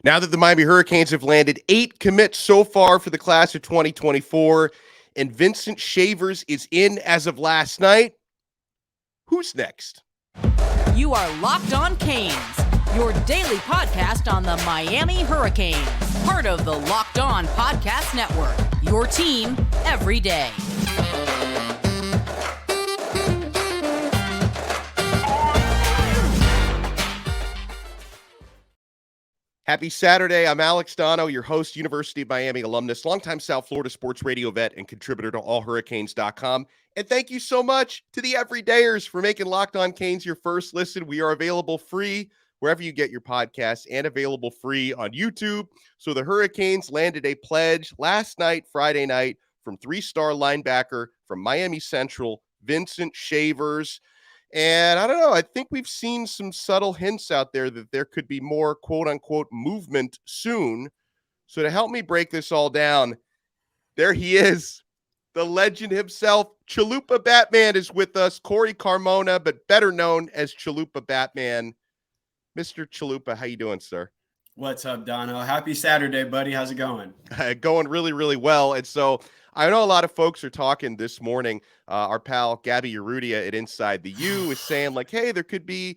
Now that the Miami Hurricanes have landed 8 commits so far for the class of 2024, and Vincent Shavers is in as of last night, who's next? You are Locked On Canes, your daily podcast on the Miami Hurricanes, part of the Locked On Podcast Network, your team every day. Happy Saturday. I'm Alex Donno, your host, University of Miami alumnus, longtime South Florida sports radio vet, and contributor to allhurricanes.com. And thank you so much to the everydayers for making Locked On Canes your first listen. We are available free wherever you get your podcasts and available free on YouTube. So the Hurricanes landed a pledge last night, Friday night, from 3-star linebacker from Miami Central, Vincent Shavers. And I don't know, I think we've seen some subtle hints out there that there could be more quote-unquote movement soon. So to help me break this all down, there he is, the legend himself. Chalupa Batman is with us. Kory Carmona, but better known as Chalupa Batman. Mr. Chalupa, how you doing, sir? What's up, Donno? Happy Saturday, buddy. How's it going? Going really, really well. And so I know a lot of folks are talking this morning. Our pal Gabby Urrutia at Inside the U is saying like, hey, there could be,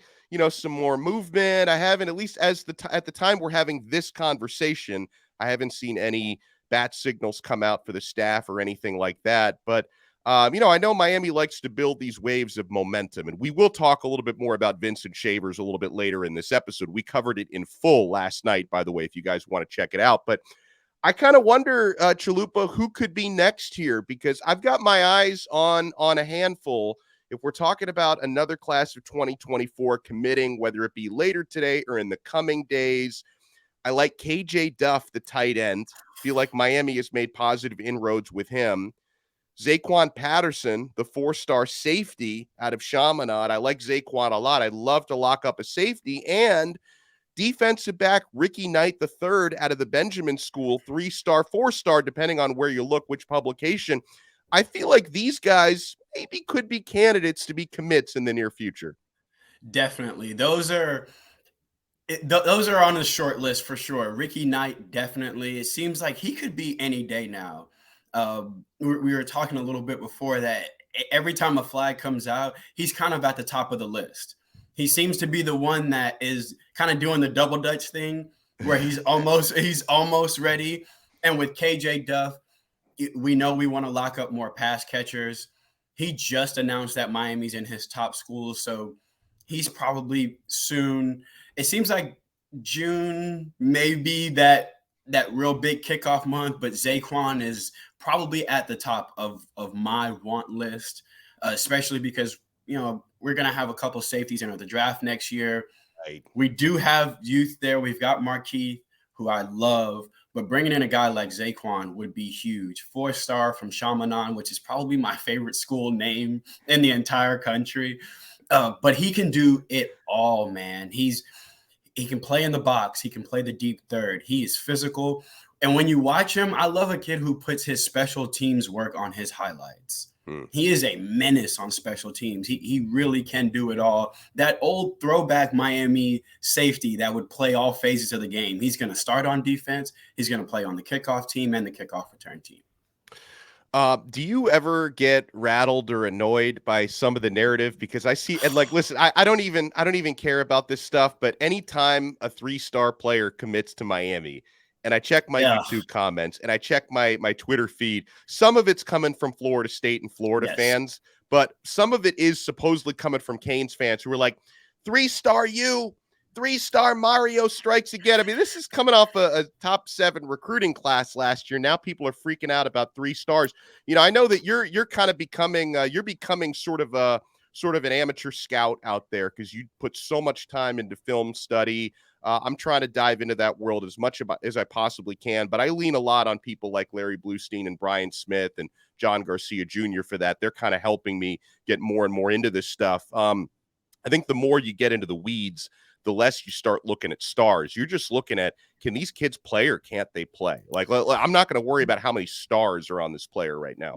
some more movement. I haven't, at least at the time we're having this conversation, I haven't seen any bat signals come out for the staff or anything like that. But, I know Miami likes to build these waves of momentum, and we will talk a little bit more about Vincent Shavers a little bit later in this episode. We covered it in full last night, by the way, if you guys want to check it out. But I kind of wonder, Chalupa, who could be next here, because I've got my eyes on a handful. If we're talking about another class of 2024 committing, whether it be later today or in the coming days, I like KJ Duff, the tight end. Feel like Miami has made positive inroads with him. Zaquan Patterson, the 4-star safety out of Chaminade. I like Zaquan a lot. I'd love to lock up a safety. And defensive back Ricky Knight III out of the Benjamin School, 3-star, 4-star, depending on where you look, which publication. I feel like these guys maybe could be candidates to be commits in the near future. Definitely. Those are on the short list for sure. Ricky Knight, definitely. It seems like he could be any day now. We were talking a little bit before that every time a flag comes out, he's kind of at the top of the list. He seems to be the one that is kind of doing the double dutch thing where he's almost ready. And with KJ Duff, we know we want to lock up more pass catchers. He just announced that Miami's in his top schools, so he's probably soon. It seems like June may be that real big kickoff month, but Zaquan is probably at the top of my want list, especially because, we're going to have a couple safeties enter the draft next year. Right. We do have youth there. We've got Marquis, who I love, but bringing in a guy like Zaquan would be huge. 4-star from Chaminade, which is probably my favorite school name in the entire country. But he can do it all, man. He can play in the box. He can play the deep third. He is physical. And when you watch him, I love a kid who puts his special teams work on his highlights. He is a menace on special teams. He really can do it all. That old throwback Miami safety that would play all phases of the game. He's going to start on defense. He's going to play on the kickoff team and the kickoff return team. Do you ever get rattled or annoyed by some of the narrative? Because I see, and listen, I don't even care about this stuff, but anytime a 3-star player commits to Miami, and I check my YouTube comments and I check my Twitter feed, some of it's coming from Florida State and Florida fans, but some of it is supposedly coming from Canes fans who are like, 3-star you, 3-star Mario strikes again. I mean, this is coming off a top 7 recruiting class last year. Now people are freaking out about 3 stars. I know that you're kind of becoming sort of an amateur scout out there because you put so much time into film study. I'm trying to dive into that world as much as I possibly can, but I lean a lot on people like Larry Bluestein and Brian Smith and John Garcia Jr. for that. They're kind of helping me get more and more into this stuff. I think the more you get into the weeds, the less you start looking at stars. You're just looking at, can these kids play or can't they play? Like I'm not going to worry about how many stars are on this player right now.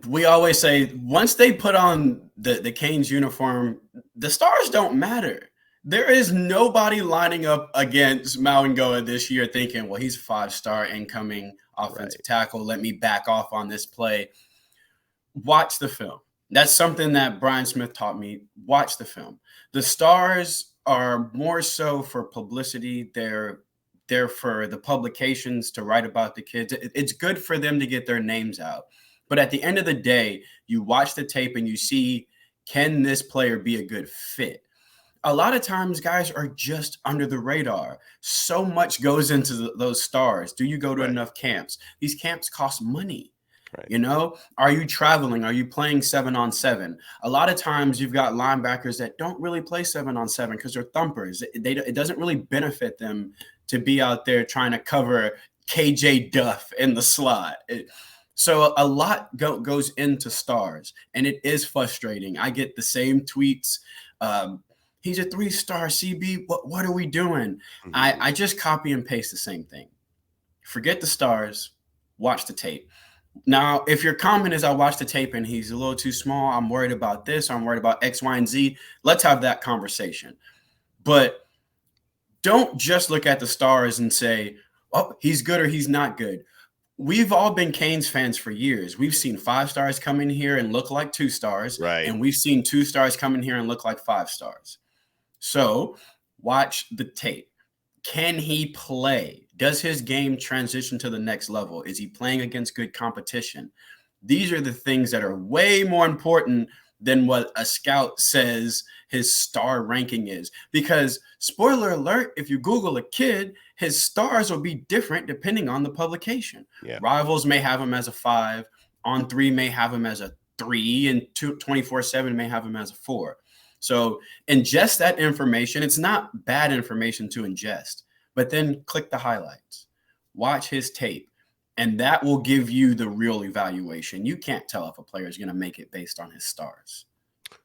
We always say once they put on the Canes uniform, the stars don't matter. There is nobody lining up against Mauangoa this year thinking, well, he's a 5-star incoming offensive tackle. Let me back off on this play. Watch the film. That's something that Brian Smith taught me. Watch the film. The stars are more so for publicity. They're for the publications to write about the kids. It's good for them to get their names out. But at the end of the day, you watch the tape and you see, can this player be a good fit? A lot of times guys are just under the radar. So much goes into those stars. Do you go to enough camps? These camps cost money. Right. You know, are you traveling? Are you playing 7-on-7? A lot of times you've got linebackers that don't really play 7-on-7 because they're thumpers. It doesn't really benefit them to be out there trying to cover KJ Duff in the slot. So a lot goes into stars, and it is frustrating. I get the same tweets. He's a 3-star CB. What are we doing? Mm-hmm. I just copy and paste the same thing. Forget the stars. Watch the tape. Now, if your comment is I watched the tape and he's a little too small, I'm worried about this, I'm worried about X, Y, and Z, let's have that conversation. But don't just look at the stars and say, oh, he's good or he's not good. We've all been Canes fans for years. We've seen 5-stars come in here and look like 2-stars. Right. And we've seen 2-stars come in here and look like 5-stars. So watch the tape. Can he play? Does his game transition to the next level? Is he playing against good competition? These are the things that are way more important than what a scout says his star ranking is. Because, spoiler alert, if you Google a kid, his stars will be different depending on the publication. Yeah. Rivals may have him as a 5, On3 may have him as a 3, and 24/7 may have him as a 4. So ingest that information. It's not bad information to ingest, but then click the highlights, watch his tape, and that will give you the real evaluation. You can't tell if a player is going to make it based on his stars.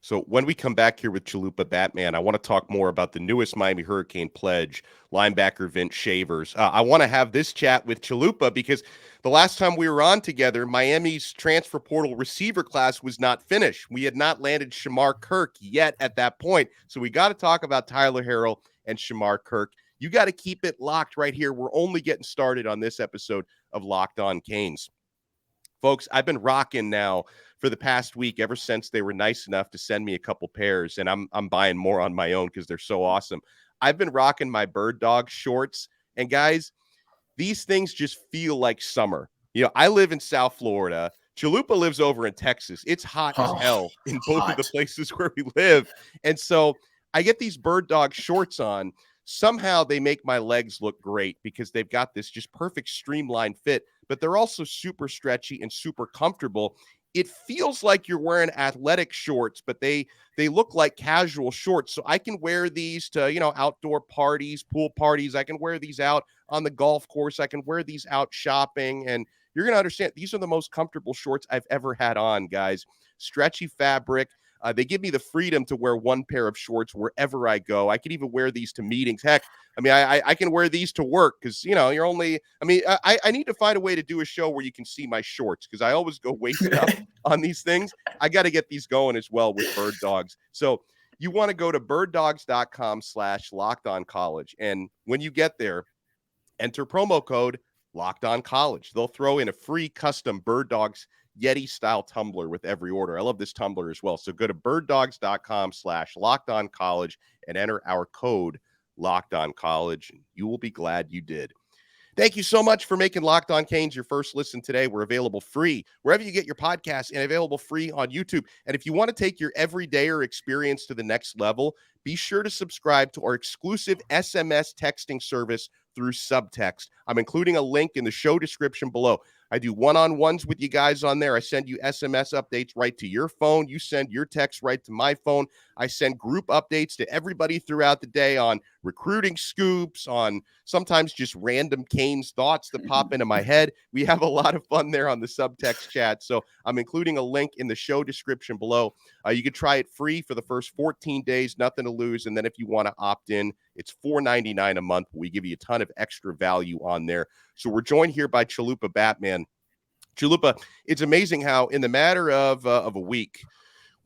So when we come back here with Chalupa Batman, I want to talk more about the newest Miami Hurricane pledge, linebacker Vincent Shavers. I want to have this chat with Chalupa because the last time we were on together, Miami's transfer portal receiver class was not finished. We had not landed Shemar Kirk yet at that point. So we got to talk about Tyler Harrell and Shemar Kirk. You got to keep it locked right here. We're only getting started on this episode of Locked On Canes. Folks, I've been rocking now for the past week, ever since they were nice enough to send me a couple pairs, and I'm buying more on my own because they're so awesome. I've been rocking my Bird Dog shorts, and guys, these things just feel like summer. You know, I live in South Florida. Chalupa lives over in Texas. It's hot as hell in both of the places where we live. And so I get these Bird Dog shorts on. Somehow they make my legs look great because they've got this just perfect streamlined fit, but they're also super stretchy and super comfortable. It feels like you're wearing athletic shorts, but they look like casual shorts. So I can wear these to, you know, outdoor parties, pool parties. I can wear these out on the golf course. I can wear these out shopping. And you're going to understand these are the most comfortable shorts I've ever had on, guys. Stretchy fabric. They give me the freedom to wear one pair of shorts wherever I go. I could even wear these to meetings. Heck, I mean, I can wear these to work because, you know, I need to find a way to do a show where you can see my shorts because I always go wasted up on these things. I got to get these going as well with Bird Dogs. So you want to go to birddogs.com/lockedoncollege. And when you get there, enter promo code LockedOnCollege. They'll throw in a free custom Bird Dogs Yeti style tumbler with every order. I love this tumbler as well. So go to birddogs.com/lockedoncollege and enter our code LockedOnCollege. You will be glad you did. Thank you so much for making Locked On Canes your first listen today. We're available free wherever you get your podcasts and available free on YouTube. And if you want to take your everydayer experience to the next level, be sure to subscribe to our exclusive SMS texting service through Subtext. I'm including a link in the show description below. I do one-on-ones with you guys on there. I send you SMS updates right to your phone. You send your text right to my phone. I send group updates to everybody throughout the day on recruiting scoops, on sometimes just random Canes thoughts that pop into my head. We have a lot of fun there on the Subtext chat. So I'm including a link in the show description below. You can try it free for the first 14 days, nothing to lose. And then if you want to opt in, it's $4.99 a month. We give you a ton of extra value on there. So we're joined here by Chalupa Batman. Chalupa, it's amazing how in the matter of a week,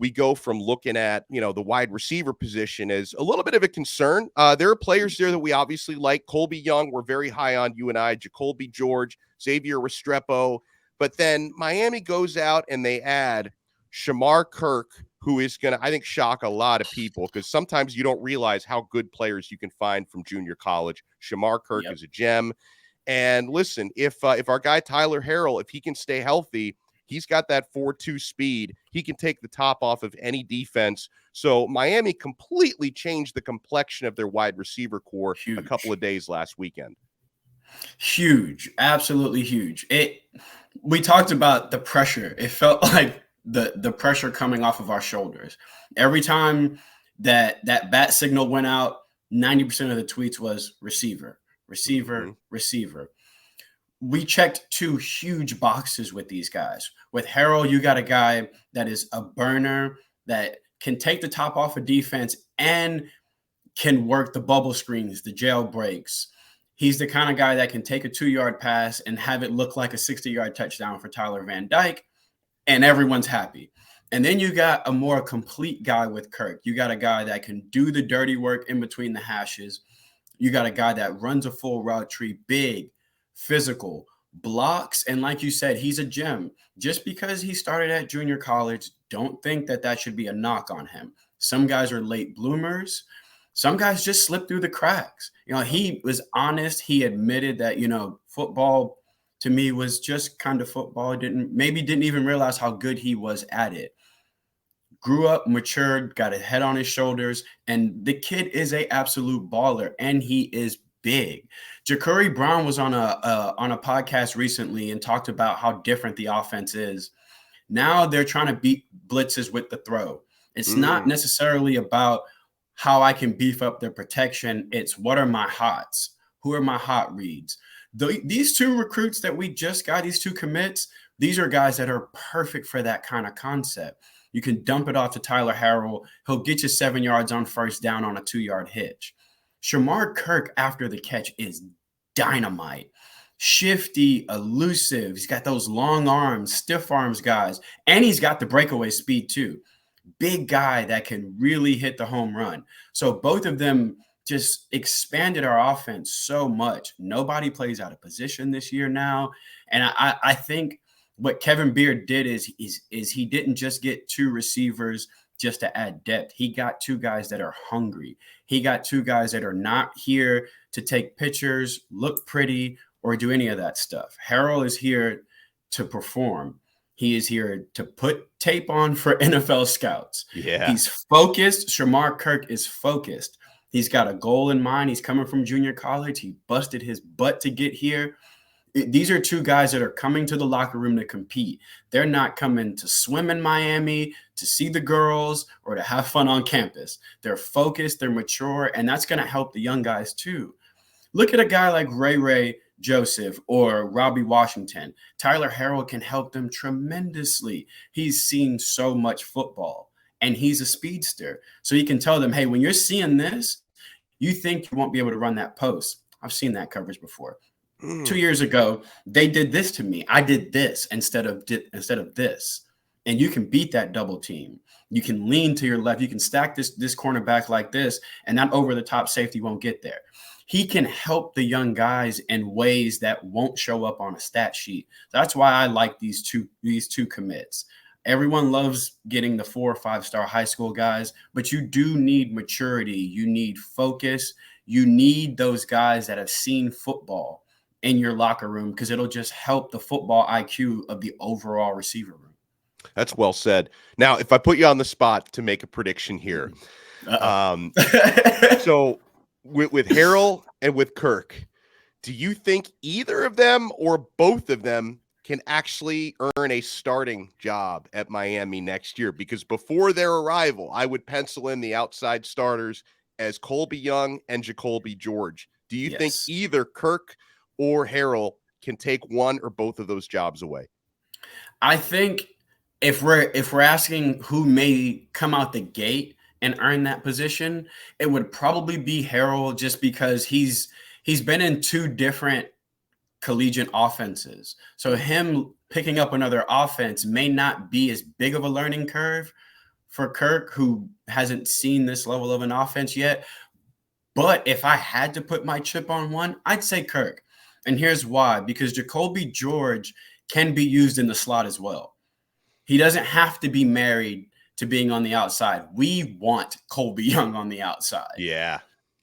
we go from looking at, the wide receiver position as a little bit of a concern. There are players there that we obviously like. Colby Young, we're very high on, you and I, Jacoby George, Xavier Restrepo. But then Miami goes out and they add Shemar Kirk, who is going to, I think, shock a lot of people because sometimes you don't realize how good players you can find from junior college. Shemar Kirk is a gem. And listen, if our guy Tyler Harrell, if he can stay healthy, he's got that 4.2 speed. He can take the top off of any defense. So Miami completely changed the complexion of their wide receiver core a couple of days last weekend. Huge. Absolutely huge. We talked about the pressure. It felt like the pressure coming off of our shoulders. Every time that bat signal went out, 90% of the tweets was receiver, receiver. We checked 2 huge boxes with these guys. With Harrell, you got a guy that is a burner that can take the top off of defense and can work the bubble screens, the jailbreaks. He's the kind of guy that can take a 2-yard pass and have it look like a 60-yard touchdown for Tyler Van Dyke, and everyone's happy. And then you got a more complete guy with Kirk. You got a guy that can do the dirty work in between the hashes. You got a guy that runs a full route tree, big, physical, blocks, and like you said, he's a gem. Just because he started at junior college, don't think that should be a knock on him. Some guys are late bloomers. Some guys just slip through the cracks. He was honest. He admitted that, football to me was just kind of football. Didn't even realize how good he was at it. Grew up, matured, got a head on his shoulders, and the kid is a absolute baller, and he is big. Ja'Cory Brown was on a podcast recently and talked about how different the offense is. Now they're trying to beat blitzes with the throw. It's not necessarily about how I can beef up their protection. It's what are my hots? Who are my hot reads? These 2 recruits that we just got, these 2 commits, these are guys that are perfect for that kind of concept. You can dump it off to Tyler Harrell. He'll get you 7 yards on first down on a 2-yard hitch. Shemar Kirk after the catch is dynamite. Shifty, elusive. He's got those long arms, stiff arms guys, and he's got the breakaway speed too. Big guy that can really hit the home run. So both of them just expanded our offense so much. Nobody plays out of position this year now. And I think what Kevin Beard did is he didn't just get 2 receivers just to add depth. He got 2 guys that are hungry. He got 2 guys that are not here to take pictures, look pretty, or do any of that stuff. Harrell is here to perform. He is here to put tape on for NFL scouts. Yeah. He's focused. Shemar Kirk is focused. He's got a goal in mind. He's coming from junior college. He busted his butt to get here. These are 2 guys that are coming to the locker room to compete. They're not coming to swim in Miami, to see the girls, or to have fun on campus. They're focused, they're mature, and that's going to help the young guys too. Look at a guy like Ray Joseph or Robbie Washington. Tyler Harrell can help them tremendously. He's seen so much football, and he's a speedster. So he can tell them, hey, when you're seeing this, you think you won't be able to run that post. I've seen that coverage before. 2 years ago, they did this to me. I did this instead of this. And you can beat that double team. You can lean to your left. You can stack this cornerback like this, and that over-the-top safety won't get there. He can help the young guys in ways that won't show up on a stat sheet. That's why I like these two commits. Everyone loves getting the 4 or 5-star high school guys, but you do need maturity. You need focus. You need those guys that have seen football in your locker room because it'll just help the football IQ of the overall receiver room. That's well said. Now, if I put you on the spot to make a prediction here, so with Harrell and with Kirk, do you think either of them or both of them can actually earn a starting job at Miami next year? Because before their arrival, I would pencil in the outside starters as Colby Young and Jacoby George. Do you think either Kirk or Harrell can take one or both of those jobs away? I think if we're asking who may come out the gate and earn that position, it would probably be Harrell, just because he's been in 2 different collegiate offenses. So him picking up another offense may not be as big of a learning curve for Kirk, who hasn't seen this level of an offense yet. But if I had to put my chip on one, I'd say Kirk. And here's why, because Jacoby George can be used in the slot as well. He doesn't have to be married to being on the outside. We want Colby Young on the outside. Yeah.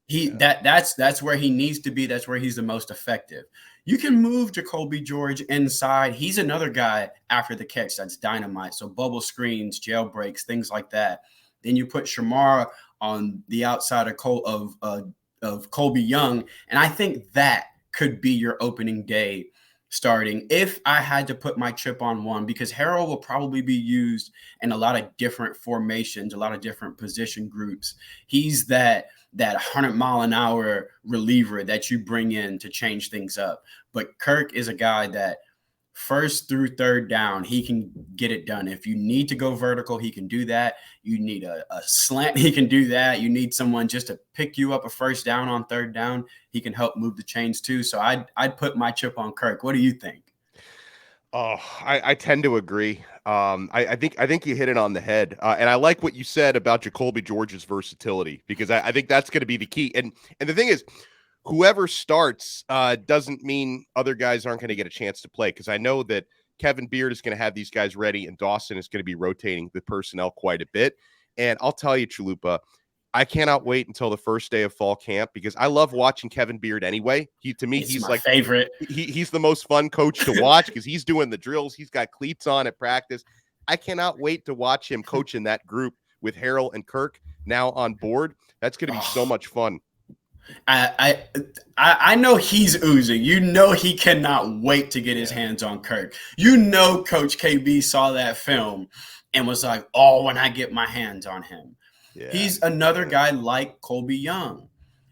That's where he needs to be. That's where he's the most effective. You can move Jacoby George inside. He's another guy after the catch that's dynamite. So bubble screens, jailbreaks, things like that. Then you put Shemar on the outside of Colby Young, and I think that could be your opening day starting if I had to put my chip on one, because Harrell will probably be used in a lot of different formations, a lot of different position groups. He's that 100-mile-an-hour reliever that you bring in to change things up. But Kirk is a guy that first through third down, he can get it done. If you need to go vertical, he can do that. You need a slant, he can do that. You need someone just to pick you up a first down on third down, he can help move the chains too. So I'd put my chip on Kirk. What do you think? Oh, I tend to agree. I think you hit it on the head, and I like what you said about Jacoby George's versatility, because I think that's going to be the key. And the thing is, whoever starts doesn't mean other guys aren't going to get a chance to play, because I know that Kevin Beard is going to have these guys ready, and Dawson is going to be rotating the personnel quite a bit. And I'll tell you, Chalupa, I cannot wait until the first day of fall camp, because I love watching Kevin Beard anyway. He's my like favorite. He's the most fun coach to watch, because he's doing the drills. He's got cleats on at practice. I cannot wait to watch him coaching that group with Harrell and Kirk now on board. That's going to be so much fun. I know he's oozing. You know he cannot wait to get his hands on Kirk. You know Coach KB saw that film and was like, "Oh, when I get my hands on him." Yeah. He's another guy like Colby Young,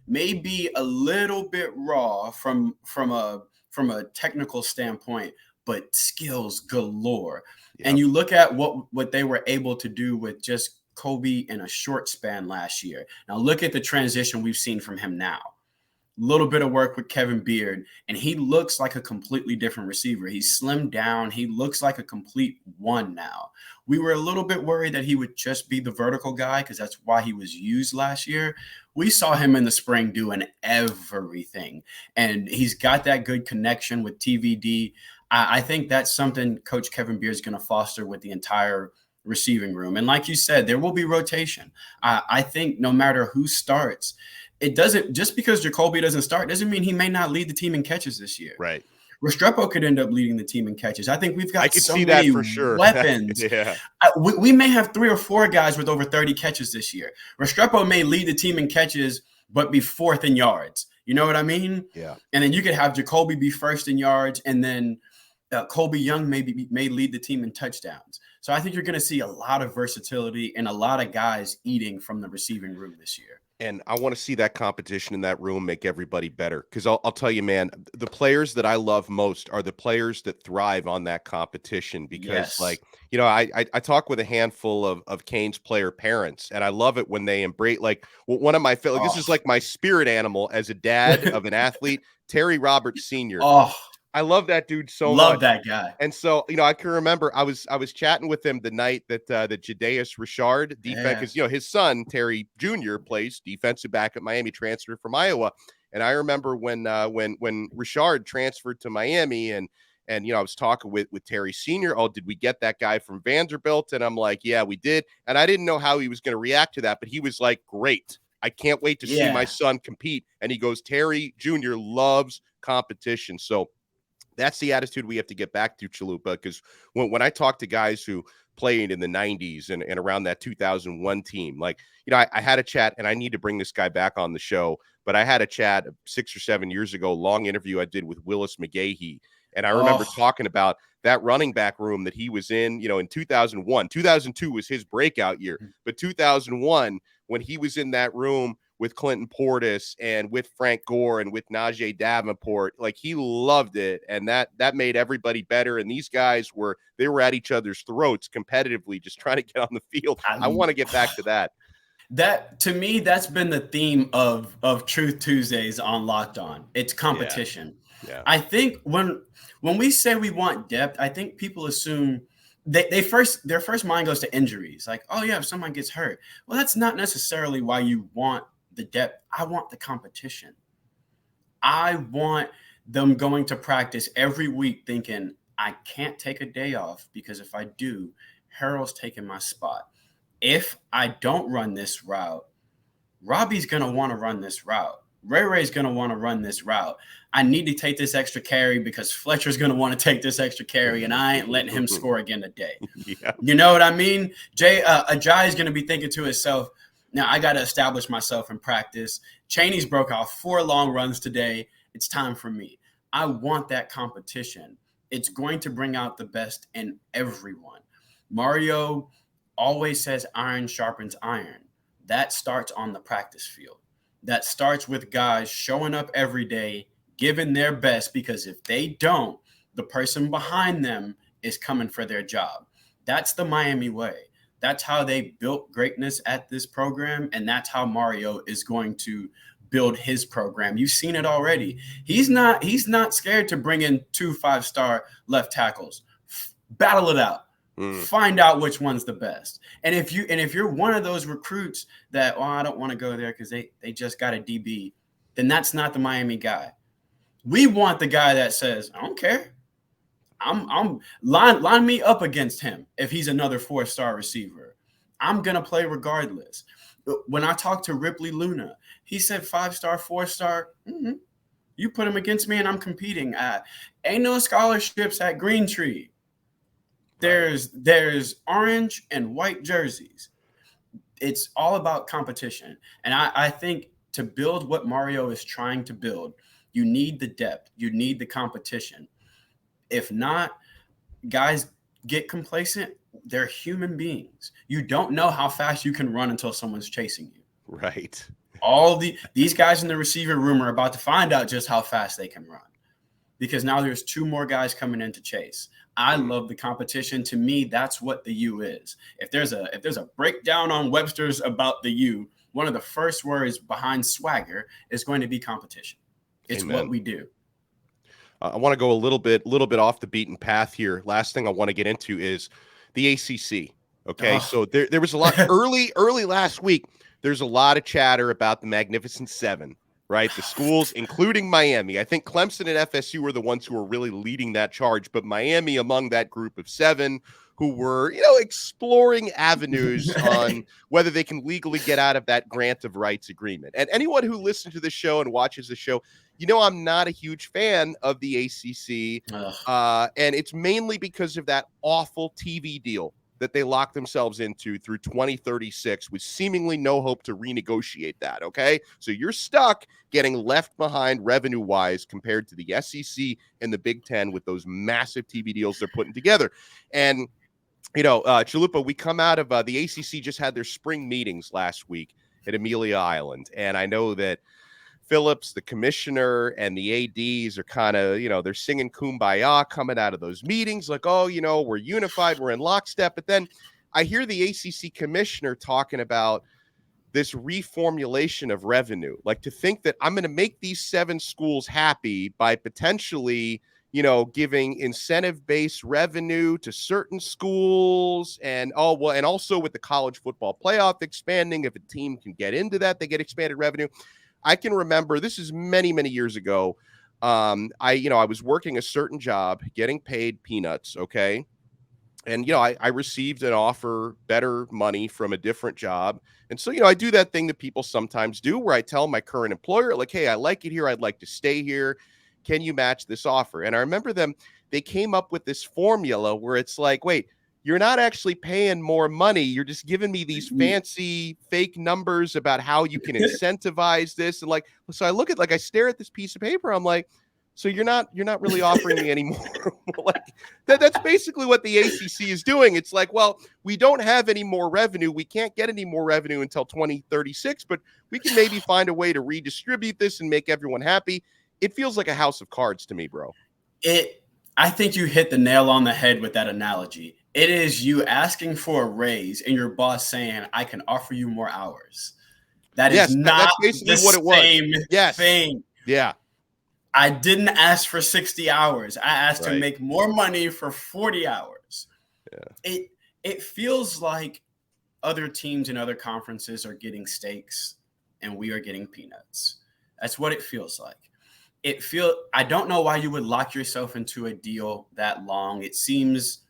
maybe a little bit raw from a technical standpoint, but skills galore. Yep. And you look at what they were able to do with just Colby in a short span last year. Now look at the transition we've seen from him now. A little bit of work with Kevin Beard, and he looks like a completely different receiver. He's slimmed down. He looks like a complete one now. We were a little bit worried that he would just be the vertical guy, because that's why he was used last year. We saw him in the spring doing everything, and he's got that good connection with TVD. I think that's something Coach Kevin Beard is going to foster with the entire receiving room. And like you said, there will be rotation. I think no matter who starts, it doesn't, just because Jacoby doesn't start doesn't mean he may not lead the team in catches this year. Right. Restrepo could end up leading the team in catches. I think we've got so many that for sure. weapons. Yeah. We may have 3 or 4 guys with over 30 catches this year. Restrepo may lead the team in catches, but be 4th in yards. You know what I mean? Yeah. And then you could have Jacoby be 1st in yards, and then Colby Young may lead the team in touchdowns. So I think you're going to see a lot of versatility and a lot of guys eating from the receiving room this year. And I want to see that competition in that room make everybody better. Because I'll tell you, man, the players that I love most are the players that thrive on that competition. Because, like, you know, I talk with a handful of Canes player parents, and I love it when they embrace, like, one of my this is like my spirit animal as a dad of an athlete, Terry Roberts Sr. I love that dude so much. Love that guy. And so, you know, I can remember I was chatting with him the night that Jadeus Richard, defense, because, you know, his son, Terry Jr., plays defensive back at Miami, transferred from Iowa. And I remember when Richard transferred to Miami, and you know, I was talking with Terry Sr. Oh, did we get that guy from Vanderbilt? And I'm like, yeah, we did. And I didn't know how he was going to react to that, but he was like, great. I can't wait to see my son compete. And he goes, Terry Jr. loves competition. So that's the attitude we have to get back to, Chalupa, because when I talk to guys who played in the 90s and around that 2001 team, like, you know, I had a chat, and I need to bring this guy back on the show, but I had a chat 6 or 7 years ago, long interview I did with Willis McGahee, and I remember talking about that running back room that he was in, you know, in 2001. 2002 was his breakout year, but 2001, when he was in that room with Clinton Portis and with Frank Gore and with Najee Davenport, like, he loved it, and that made everybody better. And these guys were at each other's throats competitively, just trying to get on the field. I want to get back to that. That, to me, that's been the theme of Truth Tuesdays on Locked On. It's competition. Yeah. I think when we say we want depth, I think people assume their first mind goes to injuries. Like, oh yeah, if someone gets hurt. Well, that's not necessarily why you want the depth. I want the competition. I want them going to practice every week thinking, I can't take a day off because if I do, Harrell's taking my spot. If I don't run this route, Robbie's going to want to run this route. Ray's going to want to run this route. I need to take this extra carry because Fletcher's going to want to take this extra carry, and I ain't letting him score again today. Yeah. You know what I mean? Ajay is going to be thinking to himself, now I got to establish myself in practice. Chaney's broke out 4 long runs today. It's time for me. I want that competition. It's going to bring out the best in everyone. Mario always says iron sharpens iron. That starts on the practice field. That starts with guys showing up every day, giving their best, because if they don't, the person behind them is coming for their job. That's the Miami way. That's how they built greatness at this program, and that's how Mario is going to build his program. You've seen it already. He's not scared to bring in 2 5-star left tackles. Battle it out. Find out which one's the best. And if you're one of those recruits that, I don't want to go there because they just got a DB, then that's not the Miami guy. We want the guy that says, I don't care. I'm line me up against him if he's another 4-star receiver. I'm gonna play regardless. When I talked to Ripley Luna, he said 5-star, 4-star. You put him against me and I'm competing. Ain't no scholarships at Green Tree. There's orange and white jerseys. It's all about competition. And I think to build what Mario is trying to build, you need the depth. You need the competition. If not, guys get complacent. They're human beings. You don't know how fast you can run until someone's chasing you. Right. These guys in the receiver room are about to find out just how fast they can run, because now there's 2 more guys coming in to chase. I love the competition. To me, that's what the U is. If there's a breakdown on Webster's about the U, one of the first words behind swagger is going to be competition. It's Amen. what we do. I want to go a little bit off the beaten path here. Last thing I want to get into is the ACC. Okay, so there was a lot early last week. There's a lot of chatter about the Magnificent Seven, right? The schools, including Miami. I think Clemson and FSU were the ones who were really leading that charge, but Miami among that group of 7 who were, exploring avenues on whether they can legally get out of that grant of rights agreement. And anyone who listens to the show and watches the show, I'm not a huge fan of the ACC, and it's mainly because of that awful TV deal that they locked themselves into through 2036 with seemingly no hope to renegotiate that, okay? So you're stuck getting left behind revenue-wise compared to the SEC and the Big Ten with those massive TV deals they're putting together. And, Chalupa, we come out of the ACC just had their spring meetings last week at Amelia Island, and I know that Phillips, the commissioner, and the ADs are kind of, they're singing Kumbaya coming out of those meetings like, we're unified, we're in lockstep. But then I hear the ACC commissioner talking about this reformulation of revenue, like to think that I'm going to make these 7 schools happy by potentially, giving incentive-based revenue to certain schools. And and also with the college football playoff expanding, if a team can get into that, they get expanded revenue. I can remember, this is many, many years ago. I was working a certain job, getting paid peanuts. Okay. And, I received an offer, better money from a different job. And so, I do that thing that people sometimes do where I tell my current employer, like, hey, I like it here. I'd like to stay here. Can you match this offer? And I remember they came up with this formula where it's like, wait, you're not actually paying more money. You're just giving me these fancy fake numbers about how you can incentivize this. And so I stare at this piece of paper. I'm like, so you're not really offering me anymore. That's basically what the ACC is doing. It's like, well, we don't have any more revenue. We can't get any more revenue until 2036, but we can maybe find a way to redistribute this and make everyone happy. It feels like a house of cards to me, bro. I think you hit the nail on the head with that analogy. It is you asking for a raise and your boss saying, I can offer you more hours. That is not that's basically what it was. Thing. Yeah. I didn't ask for 60 hours. I asked to make more money for 40 hours. It feels like other teams in other conferences are getting steaks and we are getting peanuts. That's what it feels like. I don't know why you would lock yourself into a deal that long. It seems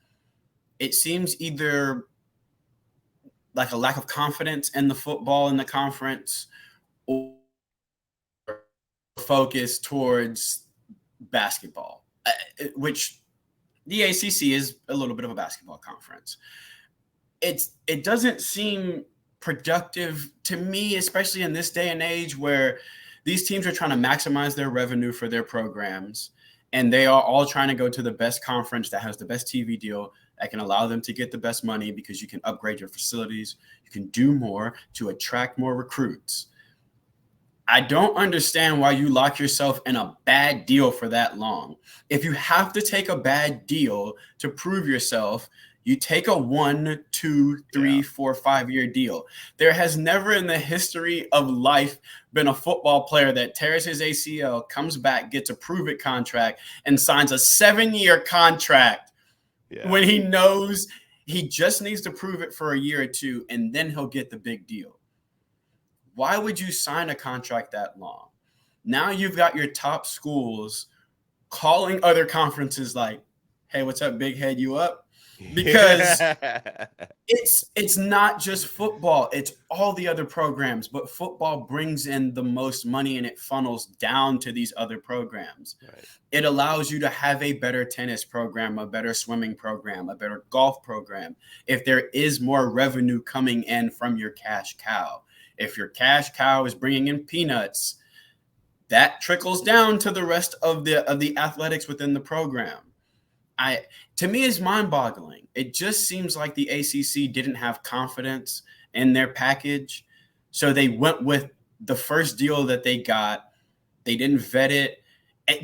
either like a lack of confidence in the football in the conference or focus towards basketball, which the ACC is a little bit of a basketball conference. It doesn't seem productive to me, especially in this day and age where these teams are trying to maximize their revenue for their programs, and they are all trying to go to the best conference that has the best TV deal that can allow them to get the best money because you can upgrade your facilities, you can do more to attract more recruits. I don't understand why you lock yourself in a bad deal for that long. If you have to take a bad deal to prove yourself, you take a 1, 2, 3, 4, 5-year deal. There has never in the history of life been a football player that tears his ACL, comes back, gets a prove-it contract, and signs a 7-year contract when he knows he just needs to prove it for a year or two, and then he'll get the big deal. Why would you sign a contract that long? Now you've got your top schools calling other conferences like, hey, what's up, big head, you up? Because it's not just football, it's all the other programs, but football brings in the most money and it funnels down to these other programs. Right. It allows you to have a better tennis program, a better swimming program, a better golf program, if there is more revenue coming in from your cash cow. If your cash cow is bringing in peanuts, that trickles down to the rest of the athletics within the program. To me, it's mind-boggling. It just seems like the ACC didn't have confidence in their package, so they went with the first deal that they got. They didn't vet it.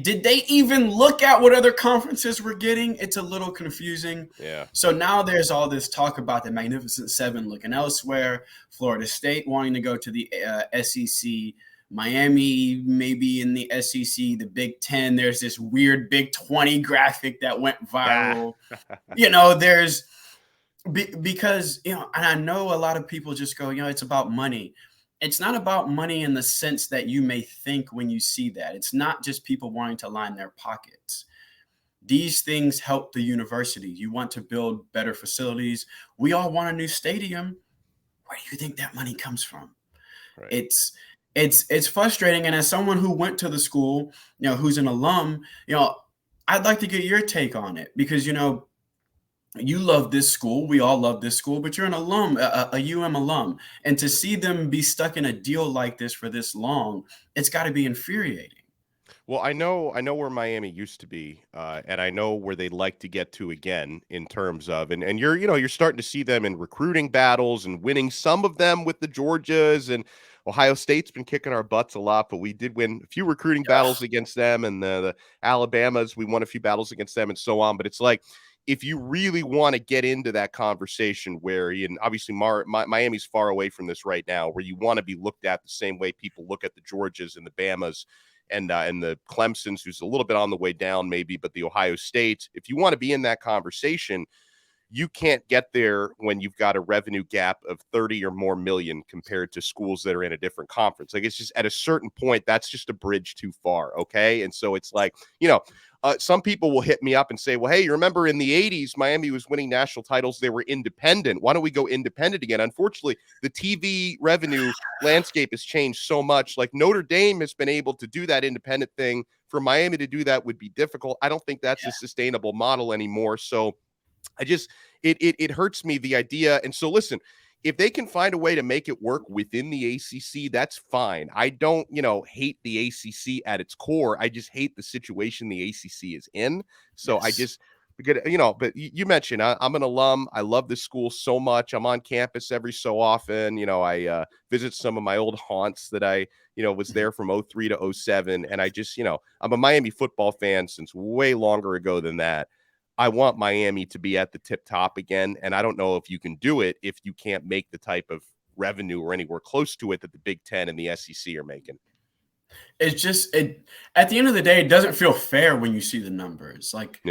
Did they even look at what other conferences were getting? It's a little confusing. Yeah. So now there's all this talk about the Magnificent Seven looking elsewhere, Florida State wanting to go to the SEC, Miami maybe in the SEC, the Big Ten. There's this weird Big 20 graphic that went viral. There's because, and I know a lot of people just go, it's about money. It's not about money in the sense that you may think when you see that. It's not just people wanting to line their pockets. These things help the university. You want to build better facilities. We all want a new stadium. Where do you think that money comes from? Right. It's frustrating. And as someone who went to the school, who's an alum, I'd like to get your take on it because, you love this school. We all love this school, but you're an alum, a alum. And to see them be stuck in a deal like this for this long, it's got to be infuriating. Well, I know where Miami used to be, and I know where they'd like to get to again in terms of, and you're starting to see them in recruiting battles and winning some of them with the Georgias, and Ohio State's been kicking our butts a lot, but we did win a few recruiting battles against them, and the Alabamas, we won a few battles against them and so on. But it's like, if you really want to get into that conversation where, and obviously Miami's far away from this right now, where you want to be looked at the same way people look at the Georgias and the Bamas and the Clemsons, who's a little bit on the way down maybe, but the Ohio State, if you want to be in that conversation, you can't get there when you've got a revenue gap of 30 or more million compared to schools that are in a different conference. Like, it's just at a certain point, that's just a bridge too far. Okay. And so it's like, some people will hit me up and say, well, hey, you remember in the 80s, Miami was winning national titles. They were independent. Why don't we go independent again? Unfortunately, the TV revenue landscape has changed so much. Like, Notre Dame has been able to do that independent thing. For Miami to do that would be difficult. I don't think that's a sustainable model anymore. So I just, it hurts me, the idea. And so listen, if they can find a way to make it work within the ACC, that's fine. I don't, hate the ACC at its core. I just hate the situation the ACC is in. So yes. I just, but you mentioned, I'm an alum. I love this school so much. I'm on campus every so often. I visit some of my old haunts that I, was there from 03 to 07. And I just, I'm a Miami football fan since way longer ago than that. I want Miami to be at the tip top again. And I don't know if you can do it if you can't make the type of revenue or anywhere close to it that the Big Ten and the SEC are making. It's just, at the end of the day, it doesn't feel fair when you see the numbers. Like,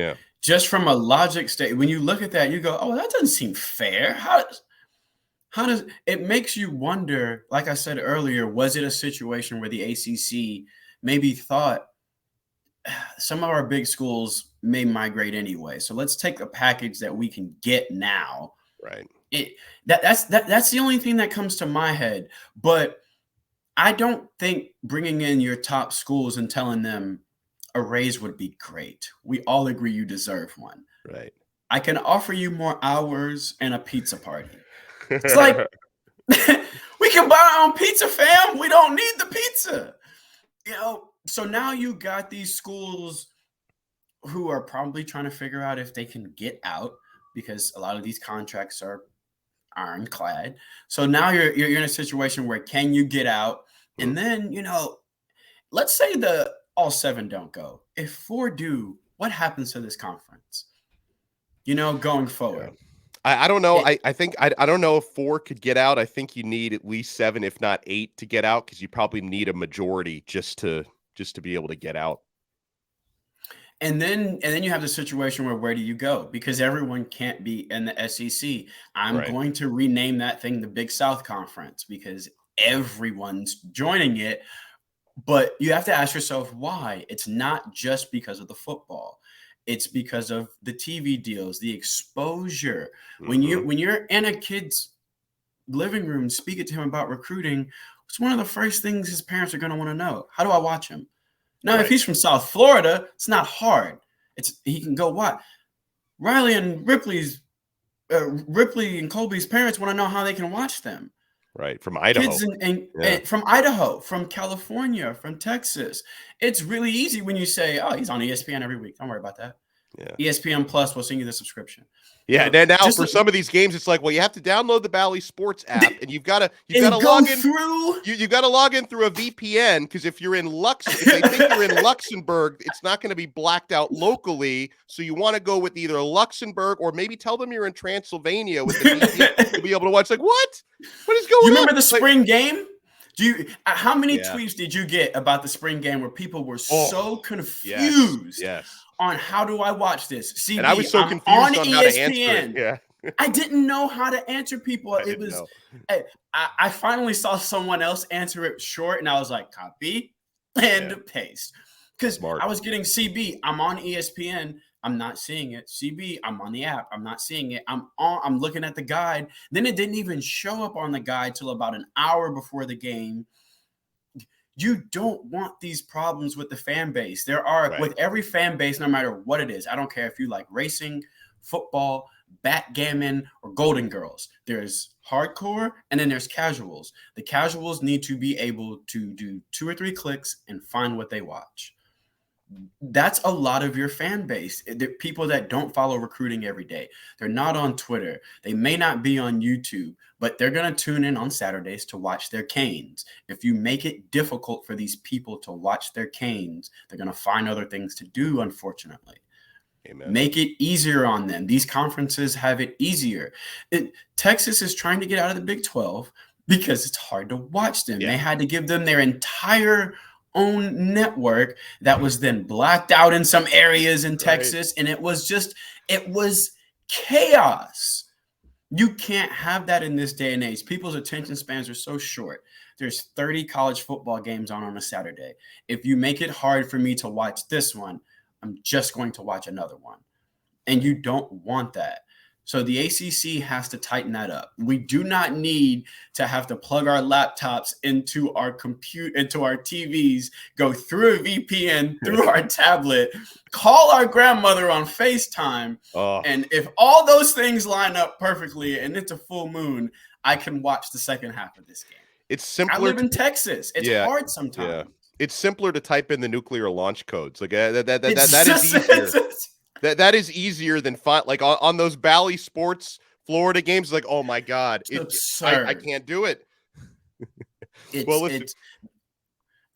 just from a logic state, when you look at that, you go, oh, that doesn't seem fair. How does it makes you wonder, like I said earlier, was it a situation where the ACC maybe thought some of our big schools may migrate anyway, so let's take a package that we can get now. Right. That's the only thing that comes to my head. But I don't think bringing in your top schools and telling them a raise would be great. We all agree you deserve one. Right. I can offer you more hours and a pizza party. It's like we can buy our own pizza, fam. We don't need the pizza. So now you got these schools who are probably trying to figure out if they can get out, because a lot of these contracts are ironclad. So now you're in a situation where, can you get out? And then, let's say all 7 don't go. If 4 do, what happens to this conference? Going forward. Yeah. I don't know. I think I don't know if 4 could get out. I think you need at least 7, if not 8, to get out, because you probably need a majority just to be able to get out. And then you have the situation where do you go? Because everyone can't be in the SEC. I'm going to rename that thing the Big South Conference, because everyone's joining it. But you have to ask yourself why. It's not just because of the football. It's because of the TV deals, the exposure. When you're in a kid's living room speaking to him about recruiting, it's one of the first things his parents are going to want to know. How do I watch him? Now, if he's from South Florida, it's not hard. He can go what? Riley and Ripley and Colby's parents want to know how they can watch them. Right, from Idaho. Kids and from Idaho, from California, from Texas. It's really easy when you say, oh, he's on ESPN every week. Don't worry about that. Yeah. ESPN Plus will send you the subscription. Yeah, now for some of these games, it's like, well, you have to download the Bally Sports app, and you've got to log in through. You've got to log in through a VPN, because if you're in if they think you're in Luxembourg, it's not going to be blacked out locally. So you want to go with either Luxembourg, or maybe tell them you're in Transylvania with the VPN to be able to watch. Like, what? What is going on? You remember the spring game? How many tweets did you get about the spring game where people were so confused? Yes. On how do I watch this? CB, and I was so confused on ESPN. How to answer it. Yeah. I didn't know how to answer people. I finally saw someone else answer it short, and I was like, copy and paste. Because I was getting CB, I'm on ESPN, I'm not seeing it. CB, I'm on the app, I'm not seeing it. I'm looking at the guide. Then it didn't even show up on the guide till about an hour before the game. You don't want these problems with the fan base. There are with every fan base, no matter what it is. I don't care if you like racing, football, backgammon, or Golden Girls. There's hardcore, and then there's casuals. The casuals need to be able to do 2 or 3 clicks and find what they watch. That's a lot of your fan base. They're people that don't follow recruiting every day. They're not on Twitter. They may not be on YouTube, but they're going to tune in on Saturdays to watch their Canes. If you make it difficult for these people to watch their Canes, they're going to find other things to do, unfortunately. Amen. Make it easier on them. These conferences have it easier. Texas is trying to get out of the Big 12 because it's hard to watch them. They had to give them their entire own network that was then blacked out in some areas in Texas. And it was chaos. You can't have that in this day and age. People's attention spans are so short. There's 30 college football games on a Saturday. If you make it hard for me to watch this one, I'm just going to watch another one. And you don't want that. So the ACC has to tighten that up. We do not need to have to plug our laptops into our TVs, go through a VPN, through our tablet, call our grandmother on FaceTime. And if all those things line up perfectly and it's a full moon, I can watch the second half of this game. It's simpler. I live in Texas. It's hard sometimes. Yeah. It's simpler to type in the nuclear launch codes. Like that is easier. That is easier than like on those Bally Sports Florida games. Like, oh my God, I can't do it.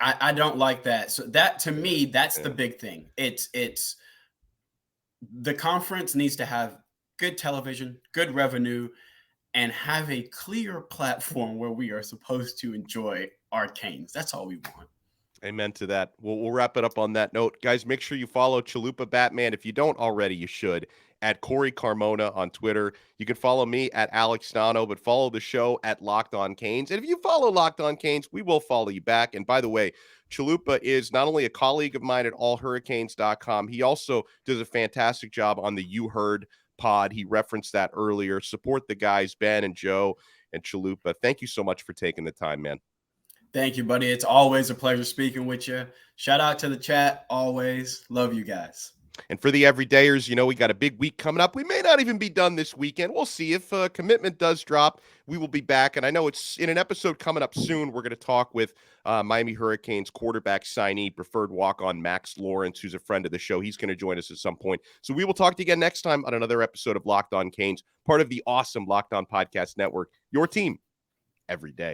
I don't like that. So that, to me, that's the big thing. It's the conference needs to have good television, good revenue, and have a clear platform where we are supposed to enjoy our Canes. That's all we want. Amen to that. We'll wrap it up on that note. Guys, make sure you follow Chalupa Batman. If you don't already, you should. At Kory Carmona on Twitter. You can follow me at Alex Donno, but follow the show at Locked On Canes. And if you follow Locked On Canes, we will follow you back. And by the way, Chalupa is not only a colleague of mine at allhurricanes.com, he also does a fantastic job on the You Heard pod. He referenced that earlier. Support the guys, Ben and Joe and Chalupa. Thank you so much for taking the time, man. Thank you, buddy. It's always a pleasure speaking with you. Shout out to the chat. Always love you guys. And for the everydayers, we got a big week coming up. We may not even be done this weekend. We'll see if commitment does drop. We will be back. And I know it's in an episode coming up soon. We're going to talk with Miami Hurricanes quarterback signee, preferred walk-on Max Lawrence, who's a friend of the show. He's going to join us at some point. So we will talk to you again next time on another episode of Locked On Canes, part of the awesome Locked On Podcast Network, your team every day.